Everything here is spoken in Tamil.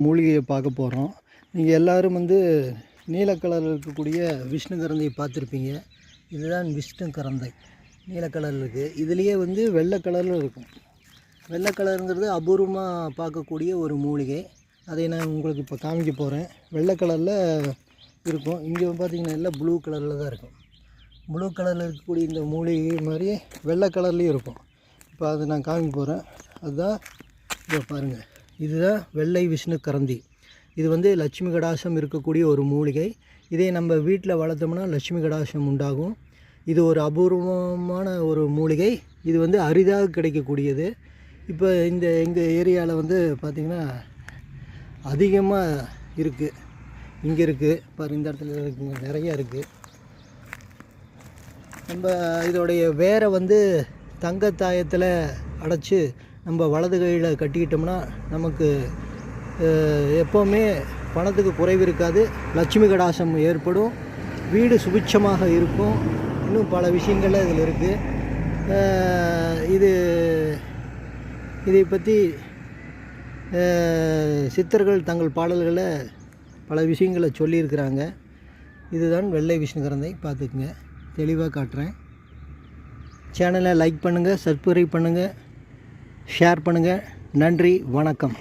மூலிகையை பார்க்க போகிறோம். நீங்கள் எல்லோரும் நீல கலரில் இருக்கக்கூடிய விஷ்ணு கரந்தையை பார்த்துருப்பீங்க. இதுதான் விஷ்ணு கரந்தை. நீல கலரில் இருக்குது. இதுலேயே வெள்ளை கலரில் இருக்கும். வெள்ளை கலருங்கிறது அபூர்வமாக பார்க்கக்கூடிய ஒரு மூலிகை. அதை நான் உங்களுக்கு இப்போ காமிக்க போகிறேன். வெள்ளை கலரில் இருக்கும். இங்கே பார்த்திங்கன்னா எல்லாம் ப்ளூ கலரில் தான் இருக்கும். ப்ளூ கலரில் இருக்கக்கூடிய இந்த மூலிகை மாதிரி வெள்ளை கலர்லேயும் இருக்கும். இப்போ அதை நான் காமிக்க போகிறேன். அதுதான் இதை பாருங்கள். இதுதான் வெள்ளை விஷ்ணு கரந்தி. இது லட்சுமி கடாசம் இருக்கக்கூடிய ஒரு மூலிகை. இதை நம்ம வீட்டில் வளர்த்தோம்னா லட்சுமி கடாசம் உண்டாகும். இது ஒரு அபூர்வமான ஒரு மூலிகை. இது அரிதாக கிடைக்கக்கூடியது. இப்போ எங்கள் ஏரியாவில் பார்த்திங்கன்னா அதிகமாக இருக்குது. இங்கே இருக்குது பாரு, இந்த இடத்துல இருக்குங்க, நிறையா இருக்குது. நம்ம இதோடைய வேரை தங்கத்தாயத்தில் அடைச்சி நம்ம வலது கையில் கட்டிக்கிட்டோம்னா நமக்கு எப்போவுமே பணத்துக்கு குறைவு இருக்காது. லட்சுமி கடாசம் ஏற்படும். வீடு சுபிட்சமாக இருக்கும். இன்னும் பல விஷயங்கள்லாம் இதில் இருக்குது. இதை பற்றி சித்தர்கள் தங்கள் பாடல்களில் பல விஷயங்களை சொல்லியிருக்கிறாங்க. இதுதான் வெள்ளை விஷ்ணு கரந்தை. பார்த்துக்குங்க, தெளிவாக காட்டுறேன். சேனலை லைக் பண்ணுங்கள், சப்ஸ்கிரைப் பண்ணுங்கள், ஷேர் பண்ணுங்கள். நன்றி, வணக்கம்.